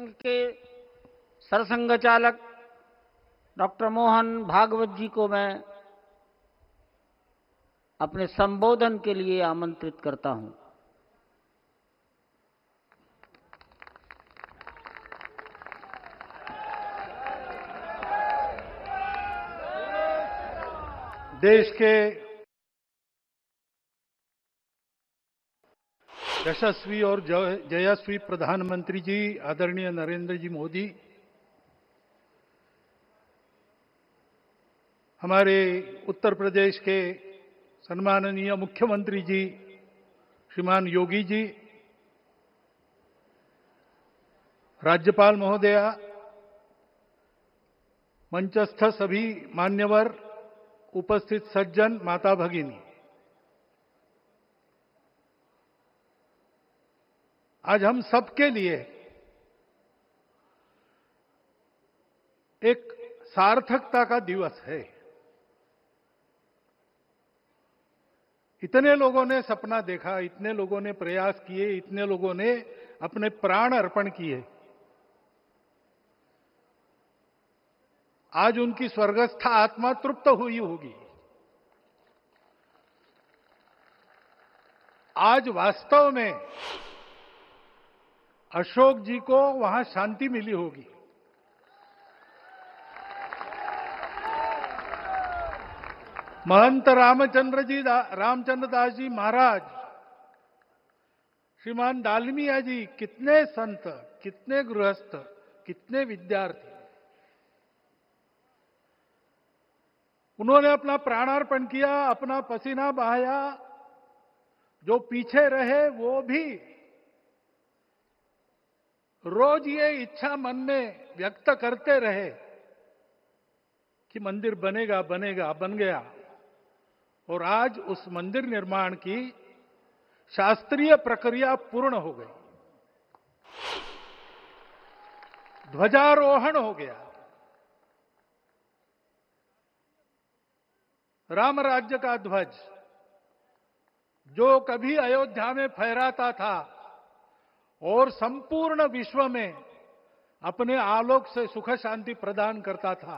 संघ के सरसंघ चालक डॉक्टर मोहन भागवत जी को मैं अपने संबोधन के लिए आमंत्रित करता हूं। देश के यशस्वी और जयस्वी प्रधानमंत्री जी आदरणीय नरेंद्र जी मोदी, हमारे उत्तर प्रदेश के सम्माननीय मुख्यमंत्री जी श्रीमान योगी जी, राज्यपाल महोदया, मंचस्थ सभी मान्यवर, उपस्थित सज्जन, माता भगिनी, आज हम सबके लिए एक सार्थकता का दिवस है। इतने लोगों ने सपना देखा, इतने लोगों ने प्रयास किए, इतने लोगों ने अपने प्राण अर्पण किए। आज उनकी स्वर्गस्थ आत्मा तृप्त हुई होगी। आज वास्तव में अशोक जी को वहां शांति मिली होगी। महंत रामचंद्र दास जी महाराज, श्रीमान दालमिया जी, कितने संत, कितने गृहस्थ, कितने विद्यार्थी, उन्होंने अपना प्राणार्पण किया, अपना पसीना बहाया। जो पीछे रहे वो भी रोज ये इच्छा मन में व्यक्त करते रहे कि मंदिर बनेगा बनेगा, बन गया। और आज उस मंदिर निर्माण की शास्त्रीय प्रक्रिया पूर्ण हो गई, ध्वजारोहण हो गया, राम राज्य का ध्वज जो कभी अयोध्या में फहराता था और संपूर्ण विश्व में अपने आलोक से सुख शांति प्रदान करता था,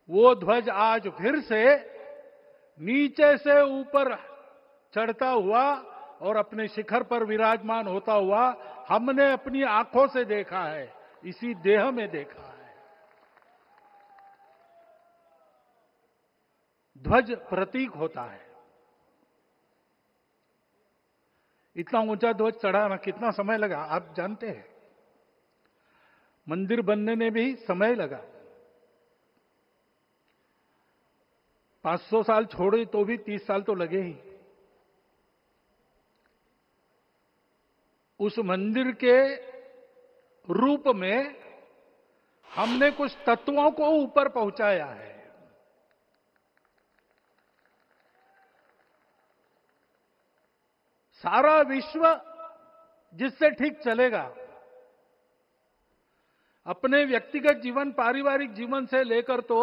वो ध्वज आज फिर से नीचे से ऊपर चढ़ता हुआ और अपने शिखर पर विराजमान होता हुआ हमने अपनी आंखों से देखा है, इसी देह में देखा है। ध्वज प्रतीक होता है। इतना ऊंचा ध्वज चढ़ाना कितना समय लगा आप जानते हैं। मंदिर बनने में भी समय लगा, 500 साल छोड़े तो भी 30 साल तो लगे ही। उस मंदिर के रूप में हमने कुछ तत्वों को ऊपर पहुंचाया है। सारा विश्व जिससे ठीक चलेगा, अपने व्यक्तिगत जीवन, पारिवारिक जीवन से लेकर तो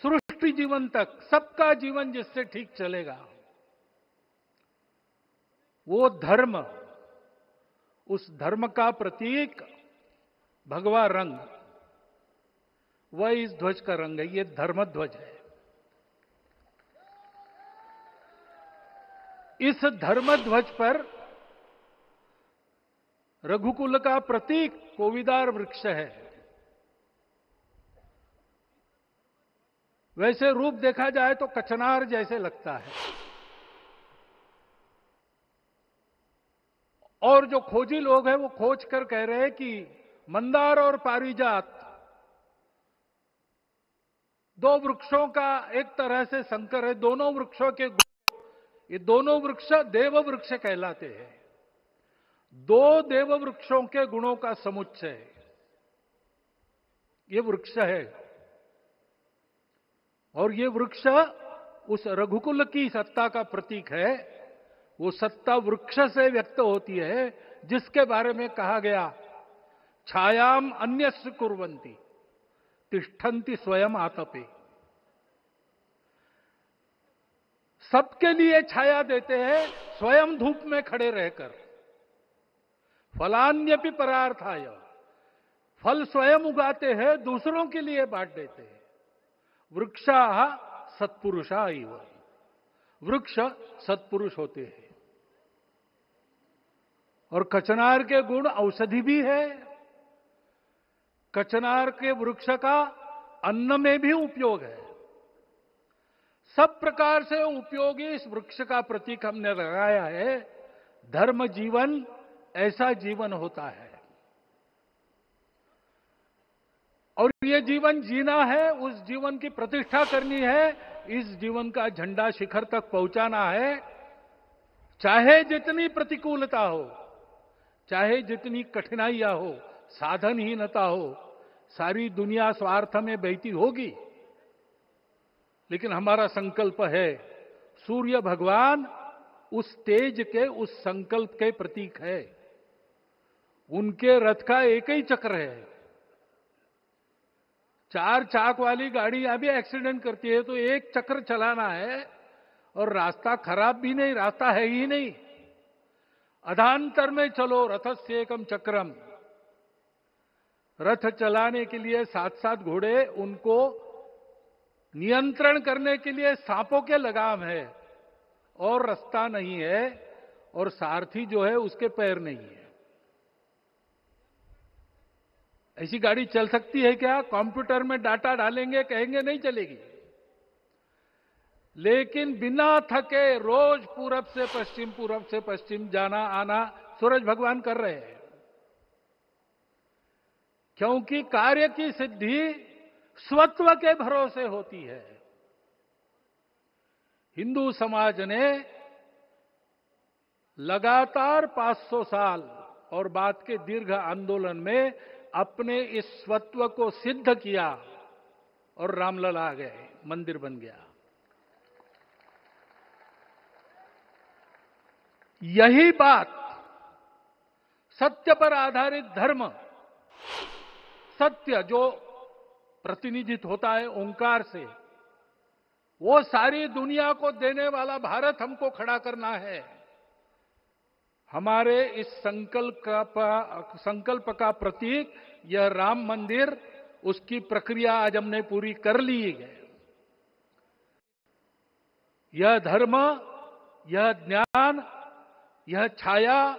सृष्टि जीवन तक सबका जीवन जिससे ठीक चलेगा, वो धर्म, उस धर्म का प्रतीक भगवा रंग, वह इस ध्वज का रंग है। ये धर्म ध्वज है। इस धर्म ध्वज पर रघुकुल का प्रतीक कोविदार वृक्ष है। वैसे रूप देखा जाए तो कचनार जैसे लगता है। और जो खोजी लोग हैं वो खोज कर कह रहे हैं कि मंदार और पारिजात दो वृक्षों का एक तरह से संकर है। दोनों वृक्षों के, ये दोनों वृक्ष देव वृक्ष कहलाते हैं। दो देव वृक्षों के गुणों का समुच्चय ये वृक्ष है। और ये वृक्ष उस रघुकुल की सत्ता का प्रतीक है। वो सत्ता वृक्ष से व्यक्त होती है, जिसके बारे में कहा गया, छायाम अन्यस्य कुर्वन्ति तिष्ठन्ति स्वयं आतपे। सबके लिए छाया देते हैं, स्वयं धूप में खड़े रहकर। फलान्यपि परार्थाय फल स्वयं उगाते हैं, दूसरों के लिए बांट देते हैं। वृक्षाः सत्पुरुषा इव, वृक्ष सत्पुरुष होते हैं। और कचनार के गुण औषधि भी है। कचनार के वृक्ष का अन्न में भी उपयोग है। सब प्रकार से उपयोगी इस वृक्ष का प्रतीक हमने लगाया है। धर्म जीवन ऐसा जीवन होता है, और ये जीवन जीना है, उस जीवन की प्रतिष्ठा करनी है, इस जीवन का झंडा शिखर तक पहुंचाना है। चाहे जितनी प्रतिकूलता हो, चाहे जितनी कठिनाइयां हो, साधनहीनता हो, सारी दुनिया स्वार्थ में बहती होगी, लेकिन हमारा संकल्प है। सूर्य भगवान उस तेज के, उस संकल्प के प्रतीक है। उनके रथ का एक ही चक्र है। 4 चाक वाली गाड़ियां भी एक्सीडेंट करती है, तो एक चक्र चलाना है, और रास्ता खराब भी नहीं, रास्ता है ही नहीं। अधांतर में चलो रथस्य एकम चक्रम। रथ चलाने के लिए 7-7 घोड़े, उनको नियंत्रण करने के लिए सांपों के लगाम है, और रास्ता नहीं है, और सारथी जो है उसके पैर नहीं है। ऐसी गाड़ी चल सकती है क्या? कंप्यूटर में डाटा डालेंगे, कहेंगे नहीं चलेगी। लेकिन बिना थके रोज पूरब से पश्चिम, पूरब से पश्चिम जाना आना सूरज भगवान कर रहे हैं। क्योंकि कार्य की सिद्धि स्वत्व के भरोसे होती है। हिंदू समाज ने लगातार 500 साल और बाद के दीर्घ आंदोलन में अपने इस स्वत्व को सिद्ध किया, और रामलला आ गए, मंदिर बन गया। यही बात सत्य पर आधारित धर्म, सत्य जो प्रतिनिधित्व होता है ओंकार से, वो सारी दुनिया को देने वाला भारत हमको खड़ा करना है। हमारे इस संकल्प का प्रतीक यह राम मंदिर, उसकी प्रक्रिया आज हमने पूरी कर ली है। यह धर्म, यह ज्ञान, यह छाया,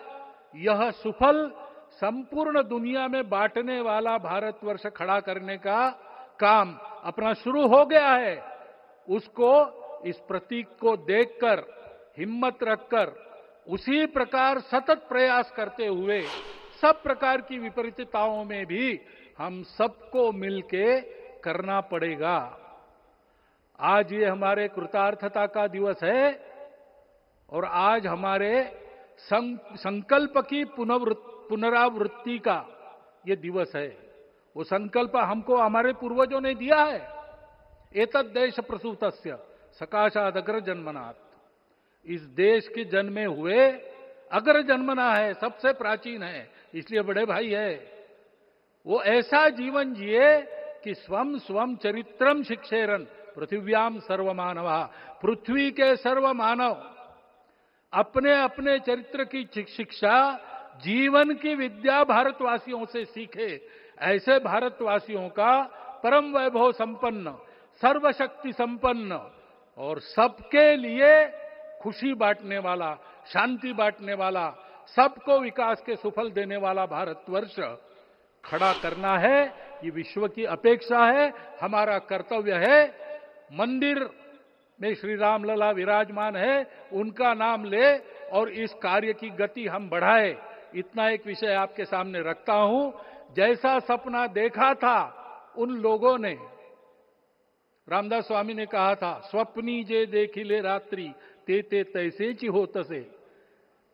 यह सुफल संपूर्ण दुनिया में बांटने वाला भारतवर्ष खड़ा करने का काम अपना शुरू हो गया है। उसको, इस प्रतीक को देखकर, हिम्मत रखकर, उसी प्रकार सतत प्रयास करते हुए, सब प्रकार की विपरीतताओं में भी हम सबको मिलके करना पड़ेगा। आज ये हमारे कृतार्थता का दिवस है, और आज हमारे संकल्प की पुनरावृत्ति का ये दिवस है। वो संकल्प हमको हमारे पूर्वजों ने दिया है। एतद् देश प्रसूतस्य सकाशाद अग्र जन्मनात्। इस देश के जन्मे हुए अग्र जन्मना है, सबसे प्राचीन है, इसलिए बड़े भाई है। वो ऐसा जीवन जिए कि स्वम स्वम चरित्रम शिक्षेरन पृथिव्याम सर्वमानवा। पृथ्वी के सर्व मानव अपने अपने चरित्र की शिक्षा, जीवन की विद्या भारतवासियों से सीखे। ऐसे भारतवासियों का परम वैभव संपन्न, सर्वशक्ति संपन्न और सबके लिए खुशी बांटने वाला, शांति बांटने वाला, सबको विकास के सुफल देने वाला भारतवर्ष खड़ा करना है। ये विश्व की अपेक्षा है, हमारा कर्तव्य है। मंदिर में श्री रामलला विराजमान है, उनका नाम ले और इस कार्य की गति हम बढ़ाए। इतना एक विषय आपके सामने रखता हूं। जैसा सपना देखा था उन लोगों ने, रामदास स्वामी ने कहा था, स्वप्नी जे देखिले रात्रि ते ते तैसे ची हो तसे।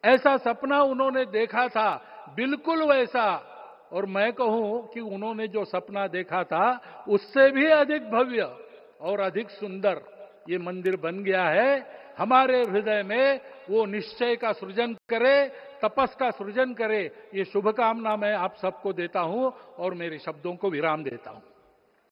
ऐसा सपना उन्होंने देखा था, बिल्कुल वैसा। और मैं कहूं कि उन्होंने जो सपना देखा था उससे भी अधिक भव्य और अधिक सुंदर ये मंदिर बन गया है। हमारे हृदय में वो निश्चय का सृजन करे, तपस का सृजन करे। ये शुभकामना मैं आप सबको देता हूं और मेरे शब्दों को विराम देता हूं।